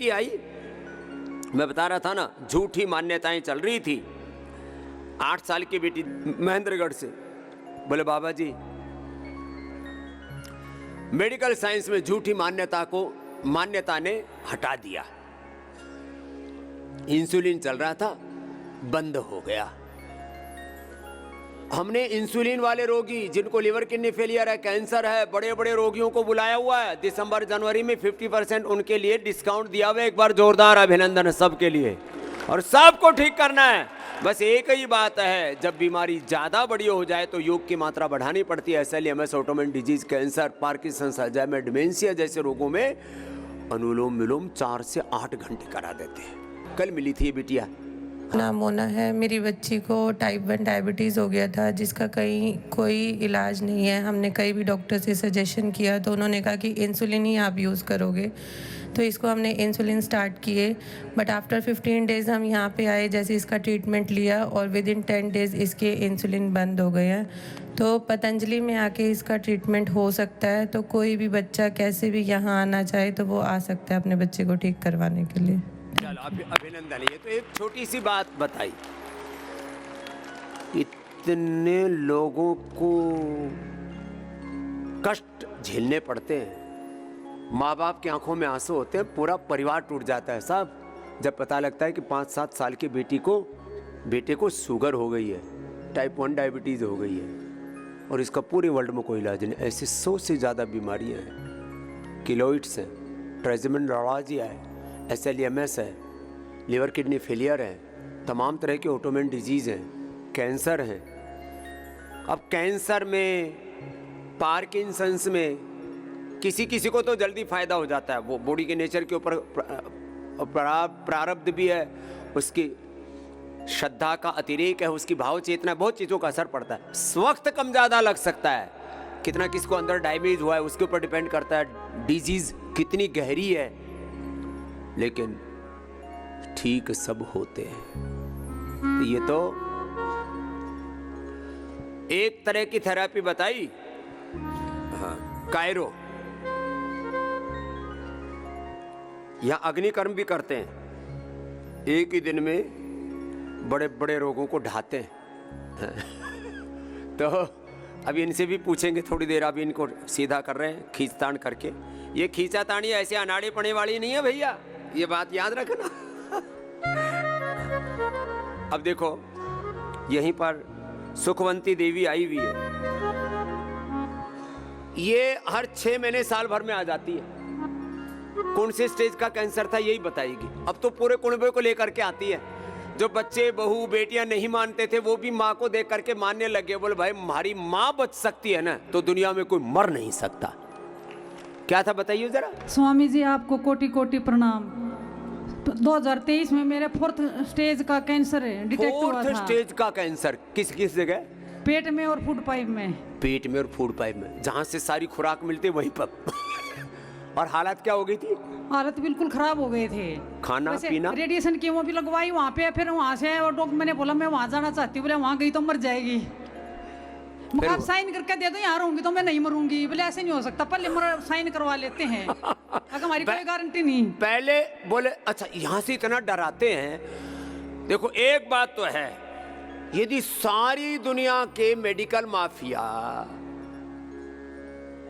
बेटी आई, मैं बता रहा था ना, झूठी मान्यताएं चल रही थी। 8 साल की बेटी महेंद्रगढ़ से, बोले बाबा जी मेडिकल साइंस में झूठी मान्यता ने हटा दिया। इंसुलिन चल रहा था, बंद हो गया। हमने इंसुलिन वाले रोगी जिनको लिवर किडनी फेलियर है, कैंसर है, बड़े बड़े रोगियों को बुलाया हुआ है। दिसंबर जनवरी में 50% उनके लिए डिस्काउंट दिया हुआ है। एक बार जोरदार अभिनंदन है सबके लिए, और सबको ठीक करना है। बस एक ही बात है, जब बीमारी ज्यादा बड़ी हो जाए तो योग की मात्रा बढ़ानी पड़ती है। SLEMS, autoimmune disease, cancer, Parkinson's, Alzheimer, dementia जैसे रोगों में अनुलोम विलोम 4 से 8 घंटे करा देते हैं। कल मिली थी ये बिटिया। नाम मोना है। मेरी बच्ची को टाइप 1 डायबिटीज़ हो गया था, जिसका कहीं कोई इलाज नहीं है। हमने कई भी डॉक्टर से सजेशन किया तो उन्होंने कहा कि इंसुलिन ही आप यूज़ करोगे। तो इसको हमने इंसुलिन स्टार्ट किए, बट आफ्टर 15 डेज़ हम यहाँ पे आए, जैसे इसका ट्रीटमेंट लिया और विद इन 10 डेज़ इसके इंसुलिन बंद हो गए हैं। तो पतंजलि में आके इसका ट्रीटमेंट हो सकता है। तो कोई भी बच्चा कैसे भी यहाँ आना चाहे तो वो आ सकता है अपने बच्चे को ठीक करवाने के लिए। चलो अभिनंदन। ये तो एक छोटी सी बात बताई, इतने लोगों को कष्ट झेलने पड़ते हैं, माँ बाप की आंखों में आंसू होते हैं, पूरा परिवार टूट जाता है साहब जब पता लगता है कि 5-7 साल के बेटे को शुगर हो गई है, टाइप 1 डायबिटीज हो गई है, और इसका पूरे वर्ल्ड में कोई इलाज नहीं। ऐसे 100 से ज़्यादा बीमारियां हैं, किलोइड्स हैं, ट्राइजेमिक नेफ्रोपैथी है, SLEMS है, लिवर किडनी फेलियर है, तमाम तरह के ऑटोइम्यून डिजीज़ हैं, कैंसर हैं। अब कैंसर में, पार्किंसंस में किसी को तो जल्दी फ़ायदा हो जाता है, वो बॉडी के नेचर के ऊपर प्रारब्ध भी है, उसकी श्रद्धा का अतिरेक है, उसकी भाव चेतना, बहुत चीज़ों का असर पड़ता है। वक्त कम ज़्यादा लग सकता है, कितना किसको अंदर डैमेज हुआ है उसके ऊपर डिपेंड करता है, डिजीज़ कितनी गहरी है, लेकिन ठीक सब होते हैं। ये तो एक तरह की थेरेपी बताई। हाँ, कायरो, यहाँ अग्निकर्म भी करते हैं, एक ही दिन में बड़े बड़े रोगों को ढाते हैं। तो अभी इनसे भी पूछेंगे थोड़ी देर, अभी इनको सीधा कर रहे हैं खींचतान करके। ये खींचातानी ऐसे अनाड़े पड़ने वाली नहीं है भैया, ये बात याद रखना। अब देखो यहीं पर सुखवंती देवी आई हुई है, ये हर 6 महीने साल भर में आ जाती है। कौन से स्टेज का कैंसर था यही बताएगी। अब तो पूरे कुनबे को लेकर के आती है। जो बच्चे बहू बेटियां नहीं मानते थे वो भी माँ को देख करके मानने लगे। बोले भाई हमारी माँ बच सकती है ना तो दुनिया में कोई मर नहीं सकता। क्या था बताइए जरा। स्वामी जी आपको कोटि कोटि प्रणाम। 2023 में मेरे 4th स्टेज का कैंसर डिटेक्ट हुआ था। 4th स्टेज का कैंसर किस जगह? पेट में और फूड पाइप में। पेट में और फूड पाइप में, जहाँ से सारी खुराक मिलती है वहीं पर। और हालत क्या हो गई थी? हालत बिल्कुल खराब हो गए थे। खाना पीना, रेडिएशन कीमो भी लगवाई वहाँ पे। फिर वहाँ से और डॉक्टर, मैंने बोला मैं वहाँ जाना चाहती हूँ। बोले वहाँ गई तो मर जाएगी। आप साइन करके दे दो, यहाँ रहूंगी तो मैं नहीं मरूंगी। बोले ऐसे नहीं हो सकता, पहले साइन करवा लेते हैं, अगर हमारी कोई गारंटी नहीं। पहले बोले अच्छा यहाँ से इतना डराते हैं। देखो एक बात तो है, यदि सारी दुनिया के मेडिकल माफिया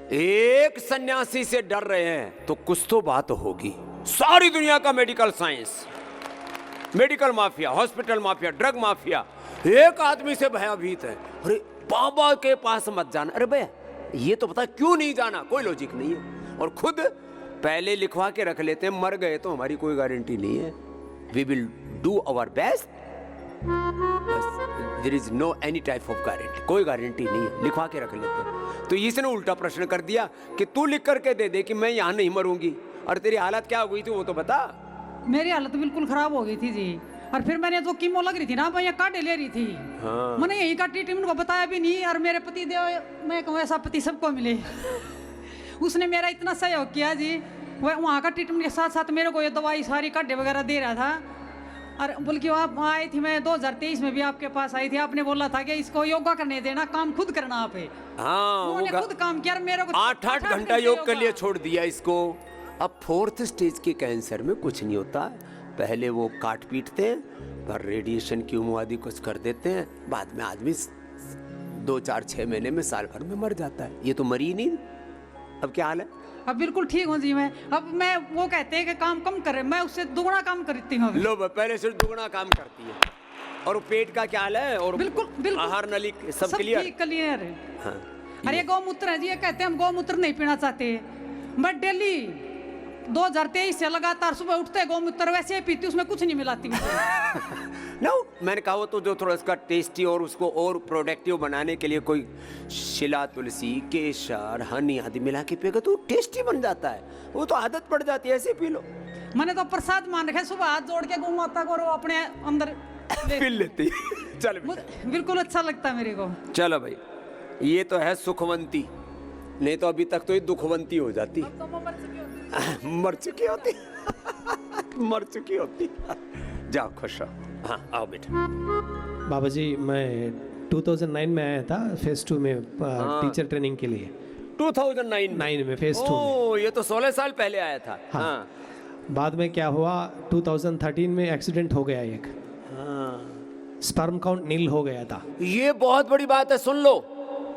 एक सन्यासी से डर रहे हैं तो कुछ तो बात होगी। सारी दुनिया का medical science, medical mafia, hospital mafia, drug mafia एक आदमी से भयभीत है। अरे बाबा के पास मत जाना। अरे भैया ये तो पता क्यों नहीं जाना, कोई लॉजिक नहीं है। और खुद पहले लिखवा के रख लेते हैं, मर गए तो हमारी कोई गारंटी नहीं है। We will do our best, there is no any type of guarantee, कोई गारंटी नहीं है, लिखवा के रख लेते हैं। तो इसने उल्टा प्रश्न कर दिया कि तू लिख करके दे दे कि मैं यहाँ नहीं मरूंगी। और तेरी हालत क्या हो गई थी वो तो बता। मेरी हालत बिल्कुल खराब हो गई थी जी। और फिर मैंने जो कीमो लग रही थी ना, मैं काटे ले रही थी। हाँ। मैंने यही का ट्रीटमेंट को बताया भी नहीं। और मेरे पति देव, मैं कहूँ ऐसा पति सबको मिले। उसने मेरा इतना सहयोग किया जी। वह वहाँ का ट्रीटमेंट के साथ साथ मेरे को ये दवाई सारी काटे वगैरह दे रहा था। और बल्कि आप आई थी, मैं 2023 में भी आपके पास आई थी। आपने बोला था कि इसको योगा करने देना, काम खुद करना आप है। हाँ, उन्होंने खुद काम किया। मेरे को 8-8 घंटा योग के लिए छोड़ दिया इसको। अब 4th स्टेज के कैंसर में कुछ नहीं होता, पहले वो काट पीटते हैं, पर रेडिएशन कीमो आदि कुछ कर देते हैं, बाद में आदमी 2 4 6 महीने में, साल भर में मर जाता है। ये तो मरी नहीं। अब क्या हाल है? अब बिल्कुल ठीक हूँ जी मैं। अब मैं, वो कहते हैं कि काम कम करे, मैं उससे दुगना काम करती हूँ। लो पहले से दुगना काम करती है। और पेट का क्या हाल है? और बिल्कुल बिल्कुल आहार नली सब क्लियर? क्लियर है। हाँ। अरे गौमूत्र है जी, ये कहते हैं हम गौमूत्र नहीं पीना चाहते। मैं डेली 2023 से लगातार सुबह उठते गौमूत्र वैसे ही पीती, उसमें कुछ नहीं मिलाती मुझे। नो, मैंने कहा वो तो जो थोड़ा इसका टेस्टी और उसको और प्रोडक्टिव बनाने के लिए कोई शिला, तुलसी, केसर, हनी आदि मिला के पिएगा तो टेस्टी बन जाता है। वो तो आदत पड़ जाती है, ऐसे पी लो। मैंने तो प्रसाद मान रखा है, सुबह हाथ जोड़ के गौ माता को और वो अपने अंदर पी लेती। चल बिल्कुल अच्छा लगता है मेरे को। चलो भाई, ये तो है सुखवंती, नहीं तो अभी तक तो ये दुखवंती हो जाती। मर चुकी होती। मर चुकी होती। जाओ खुश रहो। हाँ आओ बेटा। बाबा जी, मैं 2009 में आया था फेज 2 में टीचर ट्रेनिंग के लिए। 2009 में फेज 2 में। ओह, ये तो 16 साल पहले आया था। हाँ। बाद में क्या हुआ, 2013 में एक्सीडेंट हो गया एक। स्पर्म काउंट नील हो गया था। ये बहुत बड़ी बात है, सुन लो।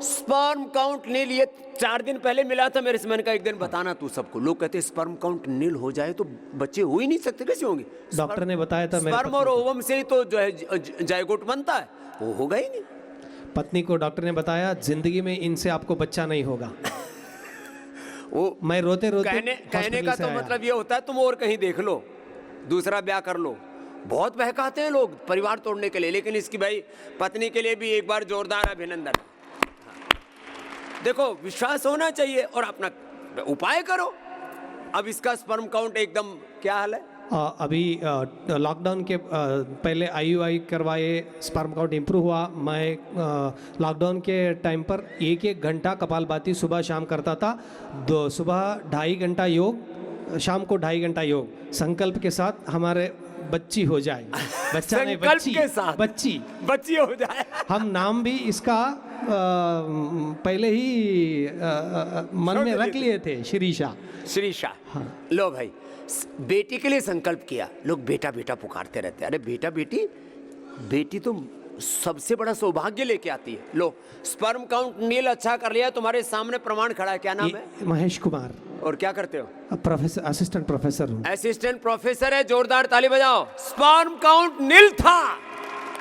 स्पर्म काउंट नील, ये 4 दिन पहले मिला था मेरे से। मैंने कहा एक दिन बताना तू सबको। लोग कहते हैं स्पर्म काउंट नील हो जाए तो बच्चे हो ही नहीं सकते, कैसे होंगे? डॉक्टर ने बताया था मेरे स्पर्म और ओवम से ही तो जो है जायगोट बनता है, वो होगा ही नहीं। पत्नी को डॉक्टर ने बताया जिंदगी में इनसे आपको बच्चा नहीं होगा। वो मैं रोते रोते कहने का तो मतलब ये होता है तुम और कहीं देख लो, दूसरा ब्याह कर लो। बहुत बहकाते हैं लोग परिवार तोड़ने के लिए, लेकिन इसकी भाई पत्नी के लिए भी एक बार जोरदार अभिनंदन। देखो, विश्वास होना चाहिए और अपना उपाय करो। अब इसका स्पर्म काउंट एकदम क्या हाल है? अभी लॉकडाउन के पहले IUI करवाए, स्पर्म काउंट इम्प्रूव हुआ। मैं लॉकडाउन के टाइम पर 1 घंटा कपालभाति सुबह शाम करता था। सुबह 2.5 घंटा योग, शाम को 2.5 घंटा योग, संकल्प के साथ हमारे बच्ची हो जाए। बच्चा नहीं, बच्ची के साथ बच्ची हो जाए। हम नाम भी इसका पहले ही मन में रख लिए थे, शिरीषा। शिरीषा। हाँ। लो भाई, बेटी के लिए संकल्प किया। लोग बेटा बेटा पुकारते रहते हैं। अरे बेटा बेटी, बेटी तो सबसे बड़ा सौभाग्य लेके आती है। लो, स्पर्म काउंट नील अच्छा कर लिया, तुम्हारे सामने प्रमाण खड़ा है। क्या नाम है? महेश कुमार। और क्या करते हो? प्रोफेसर, असिस्टेंट प्रोफेसर हूँ। असिस्टेंट प्रोफेसर है, जोरदार ताली बजाओ। स्पर्म काउंट नील था।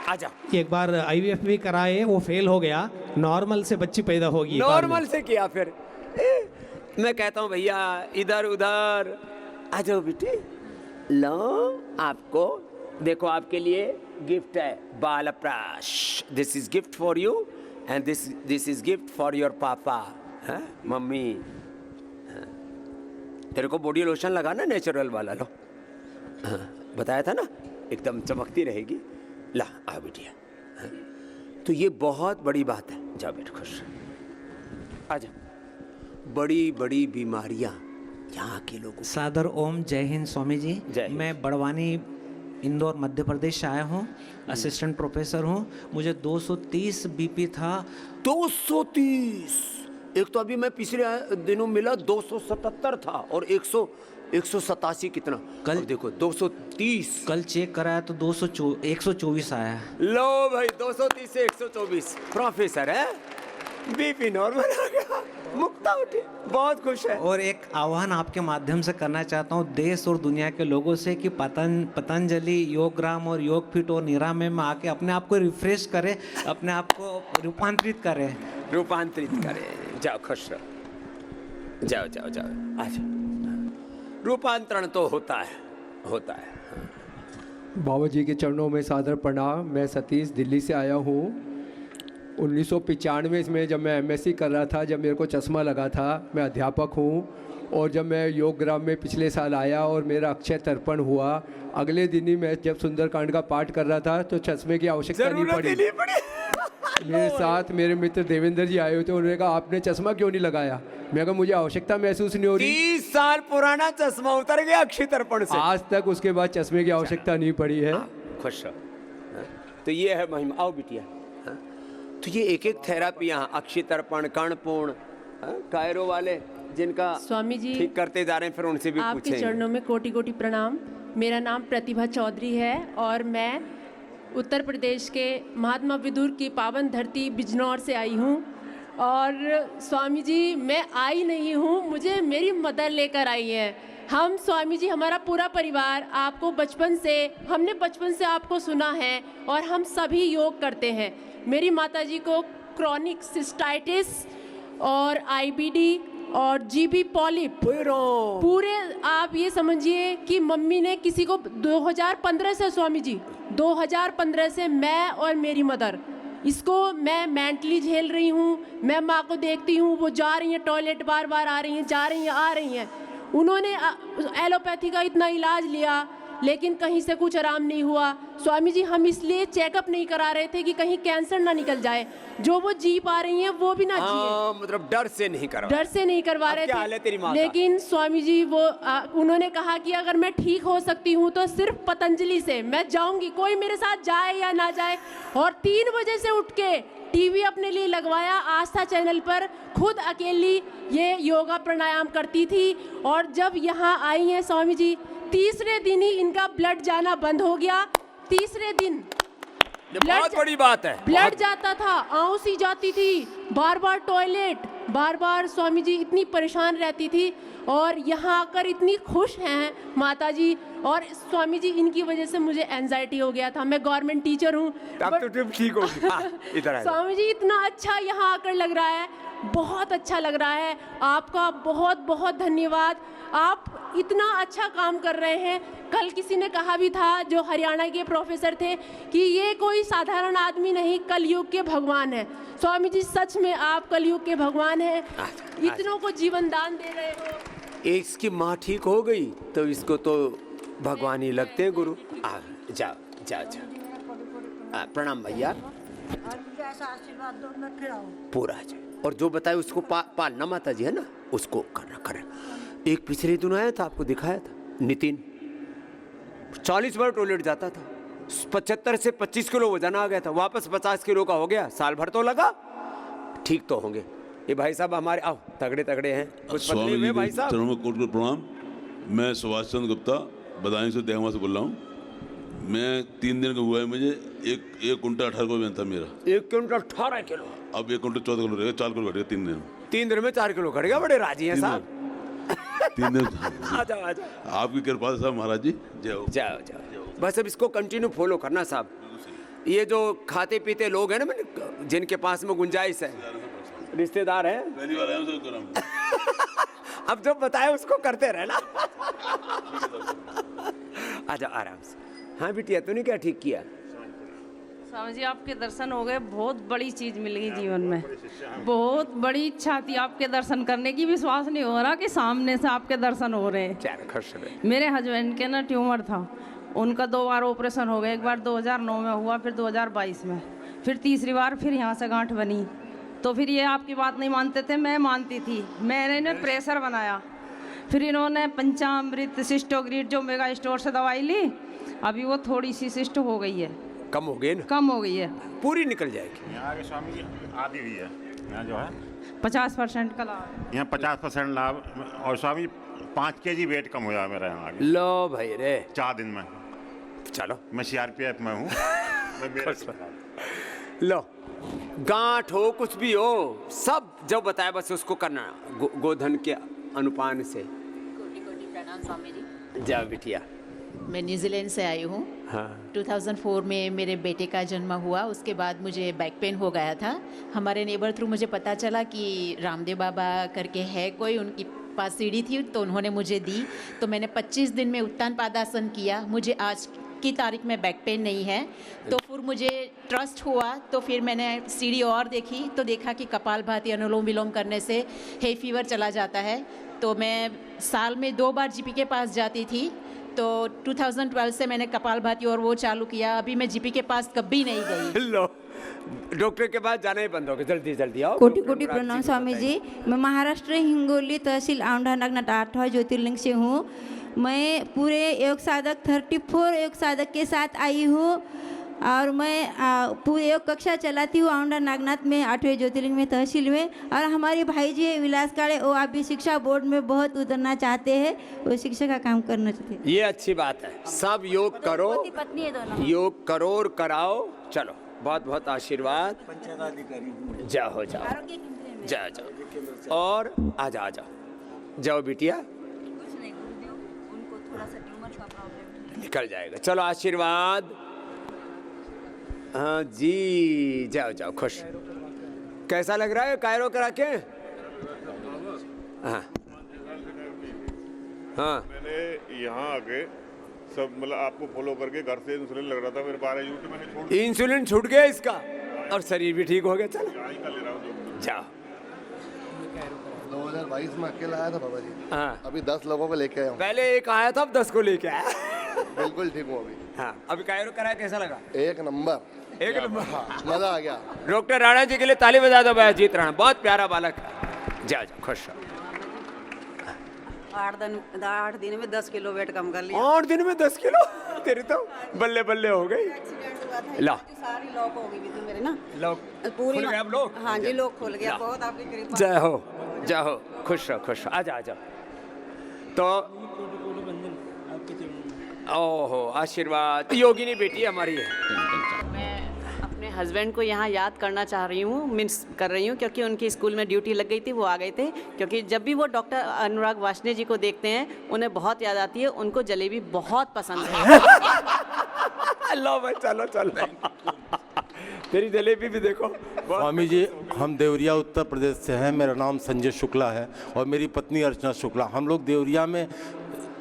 आजा। एक बार IVF भी कराए, वो फेल हो गया। नॉर्मल से बच्ची पैदा होगी। नॉर्मल से किया फिर। मैं कहता हूँ भैया इधर उधर आ जाओ बेटी, लो आपको, देखो आपके लिए गिफ्ट है, Balprash. This is gift for you and this is gift for your papa. Mummy, तेरे को बॉडी लोशन लगाना नेचुरल वाला, लो। बताया था ना, एकदम चमकती रहेगी। ला आ बेटिया। तो ये बहुत बड़ी बात है। जाओ बेटा खुश, आजा। बड़ी बड़ी बीमारियां यहाँ के लोगों। सादर ओम, जय हिंद स्वामी जी। मैं बड़वानी इंदौर मध्य प्रदेश से आया हूँ, असिस्टेंट प्रोफेसर हूँ। मुझे 230 BP था। 230? एक तो अभी मैं पिछले दिनों मिला 277 था और 187 कितना कल देखो 230। कल चेक कराया तो 124 आया। लो भाई, 230 से 124। प्रोफेसर है, BP नॉर्मल आ गया, मुक्ता उठी, बहुत खुश है। और एक आह्वान आपके माध्यम से करना चाहता हूँ देश और दुनिया के लोगों से कि पतंजलि योगग्राम और योग फिट और निरामय में आके अपने आप को रिफ्रेश करें, अपने आप को रूपांतरित करें। जाओ खुश रहो, जाओ जाओ जाओ, आ जाओ। रूपांतरण तो होता है। बाबा जी के चरणों में सादर प्रणाम। मैं सतीश दिल्ली से आया हूँ। 1995 में जब मैं MSc कर रहा था, जब मेरे को चश्मा लगा था, मैं अध्यापक हूँ। और जब मैं योग ग्राम में पिछले साल आया और मेरा अक्षय तर्पण हुआ, अगले दिन ही मैं जब सुंदरकांड का पाठ कर रहा था तो चश्मे की आवश्यकता नहीं पड़ी। मेरे साथ मेरे मित्र देवेंद्र जी आए हुए थे। उन्होंने कहा आपने चश्मा क्यों नहीं लगाया? मैं कहा मुझे आवश्यकता महसूस नहीं हो रही। 30 साल पुराना चश्मा उतर गया अक्षय तर्पण से। आज तक उसके बाद चश्मे की आवश्यकता नहीं पड़ी है। खुश रहो। तो ये है महिमा। आओ बिटिया। तो ये एक एक थेरापी यहाँ, अक्षय तर्पण, कर्णपूर्ण, कायरो वाले जिनका स्वामी जी, ठीक करते जा रहे हैं, फिर उनसे भी आपके पूछेंगे। चरणों में कोटि कोटि प्रणाम। मेरा नाम प्रतिभा चौधरी है और मैं उत्तर प्रदेश के महात्मा विदुर की पावन धरती बिजनौर से आई हूँ। और स्वामी जी, मैं आई नहीं हूँ, मुझे मेरी मदर लेकर आई है। हम स्वामी जी, हमारा पूरा परिवार आपको हमने बचपन से आपको सुना है और हम सभी योग करते हैं। मेरी माताजी को क्रॉनिक सिस्टाइटिस और आईबीडी और जीबी पॉलिप पूरे, आप ये समझिए कि मम्मी ने किसी को 2015 से, स्वामी जी 2015 से मैं और मेरी मदर इसको मैं मेंटली झेल रही हूँ। मैं माँ को देखती हूँ, वो जा रही हैं टॉयलेट, बार बार आ रही हैं, जा रही हैं, आ रही हैं। उन्होंने एलोपैथी का इतना इलाज लिया लेकिन कहीं से कुछ आराम नहीं हुआ। स्वामी जी, हम इसलिए चेकअप नहीं करा रहे थे कि कहीं कैंसर ना निकल जाए, जो वो जी पा रही हैं वो भी ना जिए। मतलब डर से नहीं करवा रहे थे। लेकिन स्वामी जी वो उन्होंने कहा कि अगर मैं ठीक हो सकती हूँ तो सिर्फ पतंजलि से मैं जाऊंगी, कोई मेरे साथ जाए या ना जाए। और 3 बजे से उठ के टीवी अपने लिए लगवाया, आस्था चैनल पर खुद अकेली ये योगा प्राणायाम करती थी। और जब यहाँ आई हैं स्वामी जी, तीसरे दिन ही इनका ब्लड जाना बंद हो गया। तीसरे दिन बहुत बड़ी बात है। ब्लड जाता था, आंसू सी जाती थी, बार बार टॉयलेट, बार बार स्वामी जी इतनी परेशान रहती थी। और यहाँ आकर इतनी खुश हैं माता जी। और स्वामी जी, इनकी वजह से मुझे एंजाइटी हो गया था। मैं गवर्नमेंट टीचर हूँ, अब तो तुम ठीक होगी। इधर आ जाओ। स्वामी जी इतना अच्छा यहाँ आकर लग रहा है, बहुत अच्छा लग रहा है। आपका बहुत बहुत धन्यवाद, आप इतना अच्छा काम कर रहे हैं। कल किसी ने कहा भी था, जो हरियाणा के प्रोफेसर थे, कि ये कोई साधारण आदमी नहीं, कलयुग के भगवान है। स्वामी जी, सच में आप कलयुग के भगवान हैं, इतनों को जीवन दान दे रहे हो। इसकी माँ ठीक हो गई तो इसको तो भगवान ही लगते हैं गुरु। जाओ जाओ जाओ। प्रणाम भैया। आशीर्वाद दो, मैं फिर आऊं। पूरा जाए और जो बताए उसको पालना, माता जी है ना, उसको करना। एक पिछले दिन आया था, आपको दिखाया था, नितिन 40 बार टॉयलेट जाता था, 75 से 25 किलो वजन आ गया था, वापस 50 किलो का हो गया। साल भर तो लगा, ठीक तो होंगे। ये भाई साहब हमारे आओ तगड़े तगड़े हैं, कुछ पतले हुए भाई साहब। चरणों में कोट-कोट प्रणाम। मैं सुभाष चंद्र गुप्ता बदायूं से, देहवा से बोल रहा हूँ। मैं 3 दिन का हुआ है, मुझे एक कुंटल 18 किलो वजन था मेरा। 1 कुंटल 18 किलो, अब 1 कुंटल 14 किलो रहेगा, 4 किलो घटेगा 3 दिन में। 3 दिन में 4 किलो घट गया, बड़े राजी हैं साहब। 3 दिन आ जाओ आ जाओ। आपकी कृपा से साहब, महाराज जी जय हो। जाओ जाओ, बस अब इसको कंटिन्यू फॉलो करना साहब। ये जो खाते पीते लोग हैं ना, जिनके पास में गुंजाइश है, रिश्तेदार हैं, पहली बार आया हूं, सब करा। अब जो बताया उसको करते रहना। आ जाओ आराम से। हाँ बिटिया, तूने क्या ठीक किया? स्वामी जी, आपके दर्शन हो गए, बहुत बड़ी चीज मिल गई जीवन में। बहुत बड़ी इच्छा थी आपके दर्शन करने की, विश्वास नहीं हो रहा कि सामने से आपके दर्शन हो रहे हैं। मेरे हस्बैंड के ना ट्यूमर था, उनका 2 बार ऑपरेशन हो गया। एक बार 2009 में हुआ, फिर 2022 में, फिर तीसरी बार फिर यहाँ से गांठ बनी। तो फिर ये आपकी बात नहीं मानते थे, मैं मानती थी। मैंने इन्हें प्रेशर बनाया, फिर इन्होंने पंचामृत, सिस्टोग्रीड, जो मेगा स्टोर से दवाई ली, अभी वो थोड़ी सी सिस्ट हो गई है, कम हो गई ना, कम हो गई है, पूरी निकल जाएगी। यहाँ के स्वामी जी आदि भी है, यहाँ जो है 50% का लाभ, यहाँ 50% लाभ। और स्वामी 5 kg वेट कम हुआ मेरा यहाँ आगे। लो भाई रे, 4 दिन में। चलो, मैं CRPF में हूँ। लो, गांठ हो कुछ भी हो, सब जो बताया बस उसको करना, गोधन के अनुपान से। कोटि कोटि प्रणाम स्वामी जी। जाओ बिटिया। मैं न्यूजीलैंड से आई हूँ। हाँ। 2004 में मेरे बेटे का जन्म हुआ, उसके बाद मुझे बैक पेन हो गया था। हमारे नेबर थ्रू मुझे पता चला कि रामदेव बाबा करके है कोई, उनकी पास सीढ़ी थी तो उन्होंने मुझे दी। तो मैंने 25 दिन में उत्तान पादासन किया। मुझे आज की तारीख में बैक पेन नहीं है। तो फिर मुझे ट्रस्ट हुआ, तो फिर मैंने सीढ़ी और देखी तो देखा कि कपालभाति अनुलोम विलोम करने से हे फीवर चला जाता है। तो मैं साल में 2 बार जीपी के पास जाती थी। तो 2012 से मैंने कपालभाति और वो चालू किया। अभी मैं जीपी के पास कभी नहीं गई। लो, डॉक्टर के पास जाना ही बंद हो गया। जल्दी जल्दी आओ। कोटि कोटि प्रणाम स्वामी जी। मैं महाराष्ट्र हिंगोली तहसील औंढा नगनाथ 8वां ज्योतिर्लिंग से हूँ। मैं पूरे योग साधक 34 योग साधक के साथ आई हूँ। और मैं पूरी योग कक्षा चलाती हूँ औंढा नागनाथ में 8वें ज्योतिर्लिंग में तहसील में। और हमारे भाई जी विलास काले वो अभी शिक्षा बोर्ड में बहुत उतरना चाहते हैं, वो शिक्षा का काम करना चाहते हैं। ये अच्छी बात है, सब योग करो, पत्नी है दोनों। योग करो और कराओ। चलो बहुत बहुत आशीर्वाद। जाओ जाओ जाओ जाओ और आ जाओ, आ जाओ जाओ बिटिया, निकल जाएगा। चलो आशीर्वाद। हाँ जी, जाओ जाओ, खुश। कैसा लग रहा है कायरो करा के? हाँ हाँ, मैंने यहाँ आके सब मतलब आपको फॉलो करके घर से इंसुलिन लग रहा था मेरे 12 यूनिट मैंने छोड़ दिया। इंसुलिन छूट गया इसका और शरीर भी ठीक हो गया। चलो जाओ। 2022 में अकेला आया था बाबा जी। हाँ, अभी 10 लोगों को लेके आया हूँ। पहले एक आया था, अब 10 को लेके आया। बिल्कुल ठीक हूँ अभी। हाँ, अभी कायरो कराया, कैसा लगा? एक नंबर, एक नंबर। मजा आ गया। डॉक्टर राणा जी के लिए ताली बजा दो। भाई जीत राणा बहुत प्यारा बालक है। जाओ जाओ, खुश रहो। 8 दिन में 10 किलो वेट कम कर लिया। 8 दिन में 10 किलो? तेरी तो बल्ले बल्ले हो गई। ला, सारी लॉक हो गई थी मेरे ना, लोग पूरी। खुल गए अब लोग? हाँ जी, लोग खुल गया। बहुत आपकी कृपा। जय हो, जय हो, खुश रहो, खुश रहो। आजा आजा। तो ओहो, आशीर्वाद। योगिनी बेटी हमारी है। मैं अपने हस्बैंड को यहाँ याद करना चाह रही हूँ, मीन्स कर रही हूँ, क्योंकि उनकी स्कूल में ड्यूटी लग गई थी, वो आ गए थे। क्योंकि जब भी वो डॉक्टर अनुराग वार्ष्णेय जी को देखते हैं उन्हें बहुत याद आती है। उनको जलेबी बहुत पसंद है। लो भाई, चलो चलो, तेरी जलेबी भी देखो। स्वामी जी, हम देवरिया उत्तर प्रदेश से हैं। मेरा नाम संजय शुक्ला है और मेरी पत्नी अर्चना शुक्ला। हम लोग देवरिया में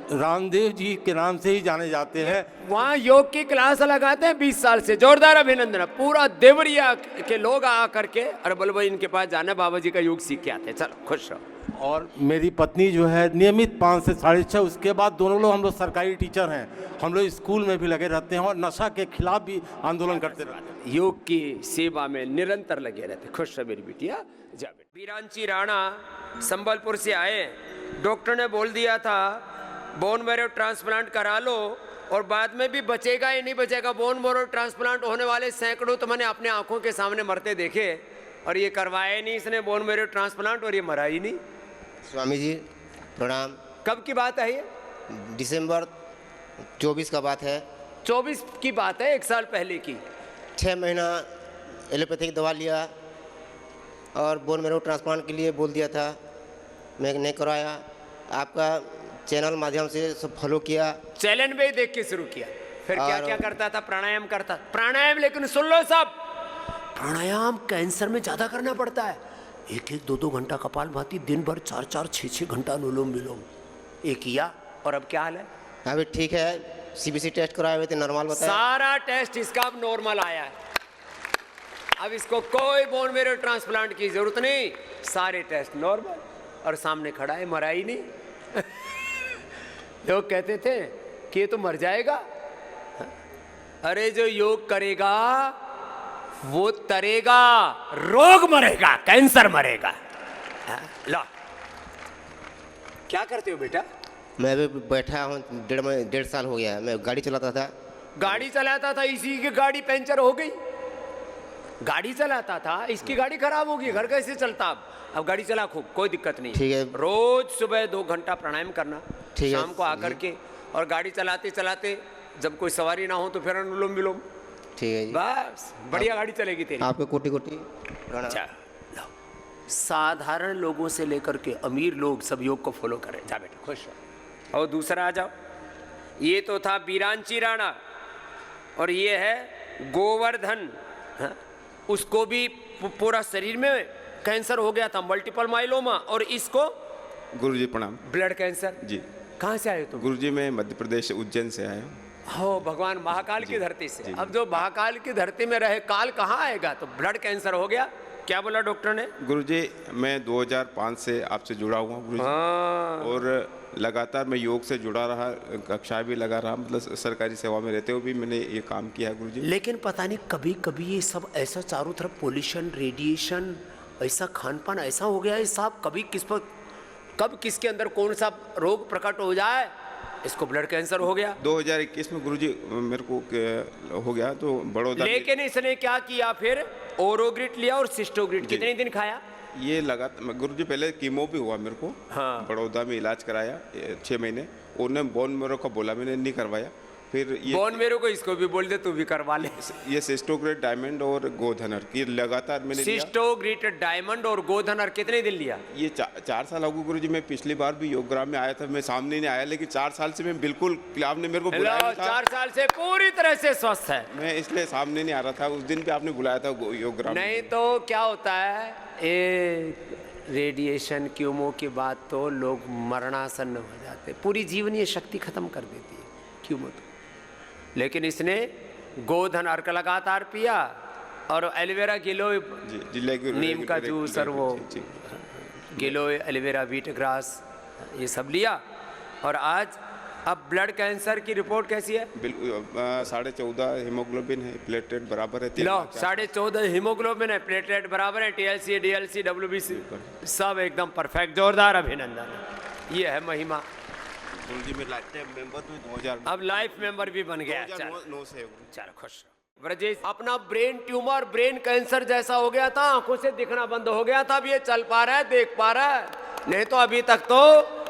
रामदेव जी के नाम से ही जाने जाते हैं। वहाँ योग की क्लास लगाते हैं 20 साल से। जोरदार अभिनंदन। पूरा देवरिया के लोग आ करके, अरे बोलो भाई इनके पास जाना, बाबा जी का योग सीख के आते हैं। चलो खुश रहो। और मेरी पत्नी जो है नियमित 5 से 6:30। उसके बाद दोनों लोग, हम लोग सरकारी टीचर हैं। हम लोग स्कूल में भी लगे रहते हैं और नशा के खिलाफ भी आंदोलन करते रहते हैं। योग की सेवा में निरंतर लगे रहते। खुश रहो मेरी बिटिया। जा बेटा। बीरांची राणा संबलपुर से आए। डॉक्टर ने बोल दिया था बोन मैरो ट्रांसप्लांट करा लो, और बाद में भी बचेगा या नहीं बचेगा। बोन मैरो ट्रांसप्लांट होने वाले सैकड़ों तो मैंने अपने आंखों के सामने मरते देखे, और ये करवाया ही नहीं इसने बोन मैरो ट्रांसप्लांट, और ये मरा ही नहीं। स्वामी जी प्रणाम। कब की बात है ये? दिसंबर 24 का बात है। 24 की बात है, 1 साल पहले की। 6 महीना एलोपैथिक दवा लिया और बोन मैरो ट्रांसप्लांट के लिए बोल दिया था, मैं नहीं कराया। आपका चैनल माध्यम से सब फॉलो किया। चैनल में ही देख के शुरू किया। फिर क्या क्या करता था? प्राणायाम करता। प्राणायाम, लेकिन सुन लो सब, प्राणायाम कैंसर में ज्यादा करना पड़ता है। 1-1, 2-2 घंटा कपालभाति, दिन भर 4-4, 6-6 घंटा अनुलोम विलोम। ये किया, और अब क्या हाल है? अभी ठीक है। CBC टेस्ट कराए हुए थे, नॉर्मल बताया। सारा टेस्ट इसका अब नॉर्मल आया है। अब इसको कोई बोन मैरो ट्रांसप्लांट की जरूरत नहीं, सारे टेस्ट नॉर्मल, और सामने खड़ा है, मरा ही नहीं। लोग कहते थे कि ये तो मर जाएगा। अरे जो योग करेगा वो तरेगा, रोग मरेगा, कैंसर मरेगा। ला, क्या करते हो बेटा? मैं अभी बैठा हूँ, 1.5 साल हो गया है। मैं गाड़ी चलाता था। गाड़ी चलाता था, इसी की गाड़ी पंचर हो गई। गाड़ी चलाता था, इसकी गाड़ी खराब होगी, घर कैसे चलता? अब गाड़ी चला खूब, कोई दिक्कत नहीं। ठीक है। रोज सुबह 2 घंटा प्राणायाम करना, ठीक है। शाम को आकर के, और गाड़ी चलाते चलाते जब कोई सवारी ना हो तो फिर अनुलोम विलोम। ठीक है जी। बस बढ़िया गाड़ी चलेगी तेरी। आपको कोटि कोटि अच्छा, साधारण लोगों से लेकर के अमीर लोग सब योग को फॉलो करें। जा बेटा, खुश रहो। और दूसरा आ जाओ। ये तो था बीरांची राणा, और ये है गोवर्धन। हाँ? उसको भी पूरा शरीर में कैंसर हो गया था, मल्टीपल माइलोमा, और इसको गुरुजी प्रणाम। Blood cancer. जी। कहाँ से आए तुम? गुरुजी मैं मध्य प्रदेश उज्जैन से आया हूँ। हो भगवान, महाकाल की धरती से। अब जो महाकाल की धरती में रहे, काल कहाँ आएगा? तो ब्लड कैंसर हो गया। क्या बोला डॉक्टर ने? गुरुजी मैं 2005 से आपसे जुड़ा हुआ हूँ गुरुजी। और लगातार मैं योग से जुड़ा रहा, कक्षा भी लगा रहा, मतलब सरकारी सेवा में रहते हुए भी मैंने ये काम किया है गुरुजी। लेकिन पता नहीं कभी कभी ये सब ऐसा चारों तरफ पोल्यूशन, रेडिएशन, ऐसा खान पान ऐसा हो गया है साहब, कभी किस पर कब किसके अंदर कौन सा रोग प्रकट हो जाए इसको ब्लड कैंसर हो गया 2021 में गुरुजी मेरे को हो गया, तो बड़ौदा में- लेकिन इसने क्या किया फिर? ओरोग्रिट लिया और सिस्टोग्रिट। कितने दिन खाया? ये लगा गुरुजी, पहले कीमो भी हुआ मेरे को। हाँ। बड़ौदा में इलाज कराया 6 महीने। उन्होंने बोन मेरो का बोला, मैंने नहीं करवाया। फिर ये बोन मेरो को इसको भी बोल दे, तू भी करवा ले। ये सिस्टोग्रेट डायमंड और गोधनर की लगातार मैंने लिया। सिस्टोग्रिट डायमंड और गोधनर कितने दिन लिया? ये 4 साल हो गए गुरुजी। मैं पिछली बार भी योगग्राम में आया था, मैं सामने नहीं आया, लेकिन 4 साल से मैं बिल्कुल, आपने मेरे को बुलाया नहीं था। 4 साल से पूरी तरह से स्वस्थ है। मैं इसलिए सामने नहीं आ रहा था। उस दिन भी आपने बुलाया था योगग्राम में। नहीं तो क्या होता है, ये रेडिएशन कीमो के बाद तो लोग मरणासन हो जाते, पूरी जीवनीय शक्ति खत्म कर देती है कीमो तो। लेकिन इसने गोधनर का लगातार पिया और एलोवेरा गिलोय, नीम का जूस और वो गिलोय, एलोवेरा, व्हीट ग्रास, ये सब लिया। और आज अब ब्लड कैंसर की रिपोर्ट कैसी है? 14.5 हीमोग्लोबिन है, प्लेटलेट बराबर है। 14.5 हीमोग्लोबिन है, प्लेटलेट बराबर है, TLC, DLC, WBC सब एकदम परफेक्ट। जोरदार अभिनंदन। ये है महिमा। गुरुजी में लाइफ टाइम मेंबर भी 2000 अब लाइफ मेंबर भी बन गया। 2009 से। चलो खुश रहो। ब्रजेश, अपना ब्रेन ट्यूमर, ब्रेन कैंसर जैसा हो गया था, आंखों से दिखना बंद हो गया था, अब ये चल पा रहा है, देख पा रहा है। नहीं तो अभी तक तो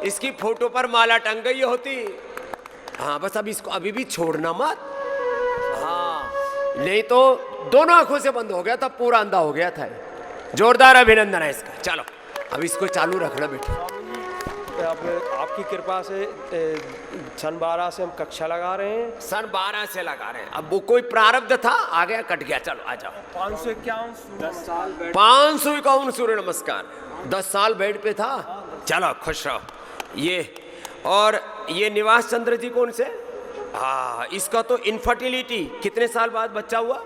इसकी फोटो पर माला टंग गई होती। हाँ, बस अब इसको अभी भी छोड़ना मत। हाँ, नहीं तो दोनों आंखों से बंद हो गया था, पूरा अंधा हो गया था। जोरदार अभिनंदन है इसका। चलो अब इसको चालू रखना बेटा। आपकी कृपा से सन 12 से हम कक्षा लगा रहे हैं। सन 12 से लगा रहे हैं। अब वो कोई प्रारब्ध था, आ गया, कट गया। चलो आ जाओ। 551 सूर्य नमस्कार। 10 साल बेड पे था। चलो खुश रहो। ये और ये निवास चंद्र जी कौन से? हाँ, इसका तो इनफर्टिलिटी, कितने साल बाद बच्चा हुआ?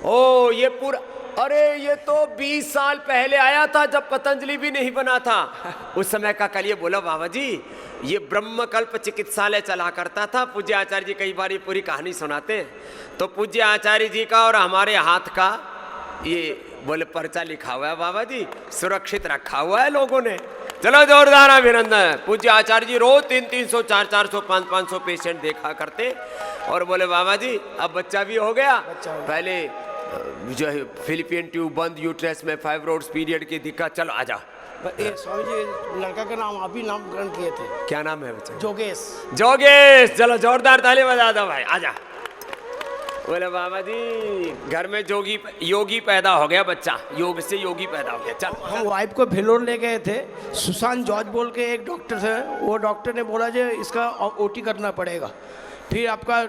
ओ ये पूरा, अरे ये तो 20 साल पहले आया था जब पतंजलि भी नहीं बना था। उस समय का कल ये बोला बाबा जी, ये ब्रह्मकल्प चिकित्सालय चला करता था। पूज्य आचार्य जी कई बार ये पूरी कहानी सुनाते हैं। तो पूज्य आचार्य जी का और हमारे हाथ का ये बोले पर्चा लिखा हुआ है बाबा जी, सुरक्षित रखा हुआ है लोगों ने। चलो जोरदार अभिनंदन। पूज्य आचार्य जी रोज 300, 400, 500 पेशेंट देखा करते और बोले बाबा जी अब बच्चा भी हो गया। पहले जो है फिलिपियन ट्यूब, बंद यूट्रस में फाइब्रोइड्स पीरियड की दिक्कत। चलो आ जाओ। स्वामी जी, लड़का का नाम आप ही नामकरण किए थे। क्या नाम है बच्चा? जोगेश। जोगेश, चलो जोरदार ताली बजा दो भाई। आजा। बोले बाबा जी घर में योगी पैदा हो गया बच्चा, योग से योगी पैदा हो गया। चल, हम वाइफ को भेलोर ले गए थे। सुशांत जॉर्ज बोल के एक डॉक्टर थे, वो डॉक्टर ने बोला जो इसका OT करना पड़ेगा। फिर आपका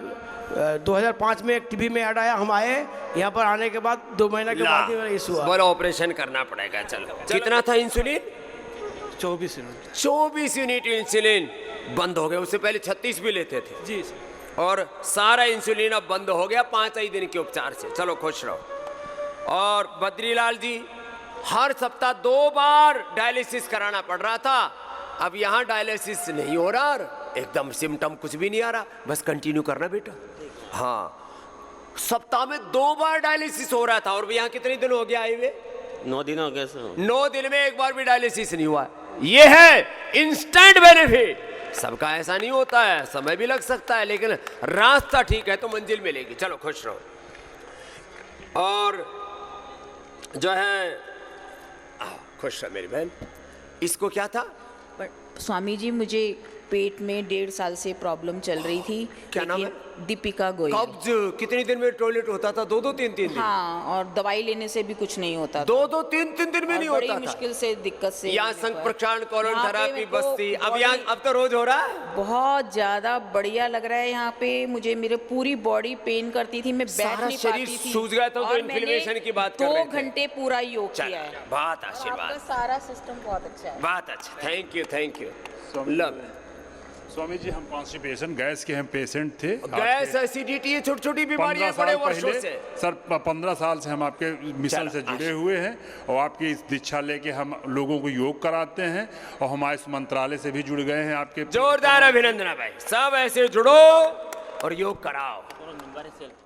2005 में एक टीवी में ऐड आया, हम आए यहाँ पर। आने के बाद 2 महीना के बाद ही मेरा इशू हुआ। बोलो ऑपरेशन करना पड़ेगा। चलो कितना था इंसुलिन? 24 यूनिट। 24 यूनिट इंसुलिन बंद हो गया। उससे पहले 36 भी लेते थे जी सर। और सारा इंसुलिन अब बंद हो गया 5 ही दिन के उपचार से। चलो खुश रहो। और बद्रीलाल जी हर सप्ताह 2 बार डायलिसिस कराना पड़ रहा था। अब यहाँ डायलिसिस नहीं हो रहा, एकदम सिम्टम कुछ भी नहीं आ रहा, बस कंटिन्यू करना बेटा। हाँ, सप्ताह में 2 बार डायलिसिस हो रहा था। और यहाँ कितने दिन हो गया आए हुए? 9 दिन हो गए सर। 9 दिन में एक बार भी डायलिसिस नहीं हुआ। ये है इंस्टेंट बेनिफिट। सबका ऐसा नहीं होता है, समय भी लग सकता है, लेकिन रास्ता ठीक है तो मंजिल मिलेगी। चलो खुश रहो। और जो है खुश रहो मेरी बहन। इसको क्या था? स्वामी जी मुझे पेट में 1.5 साल से प्रॉब्लम चल रही थी। क्या नाम है? दीपिका गोयल। कब्ज कितने दिन में टॉयलेट होता था? 2-2, 3-3 दिन। हाँ, और दवाई लेने से भी कुछ नहीं होता। 2-2, 3-3 दिन में नहीं होता था। बड़ी मुश्किल से, दिक्कत से। यहाँ संघ प्रक्षालन कॉलोन थेरेपी बस्ती, अब यहाँ अब तो रोज हो रहा है। बहुत ज्यादा बढ़िया लग रहा है यहाँ पे। मुझे मेरे पूरी बॉडी पेन करती थी, मैं बैठ नहीं पाती थी। सूज गया था तो इन्फ्लेमेशन की बात कर रहे थे। 2 घंटे पूरा योग किया है। बहुत आशीर्वाद। आपका सारा सिस्टम बहुत अच्छा है। बहुत अच्छा, थैंक यू। स्वामी जी हम कॉन्स्टिपेशन गैस के हम पेशेंट थे। गैस, एसिडिटी, ये छोटी छोटी बीमारियां बड़े वर्षों से। सर 15 साल से हम आपके मिशन से जुड़े हुए हैं और आपकी इस दीक्षा लेके हम लोगों को योग कराते हैं और हमारे इस मंत्रालय से भी जुड़ गए हैं आपके। जोरदार अभिनंदन भाई। सब ऐसे जुड़ो और योग कराओ।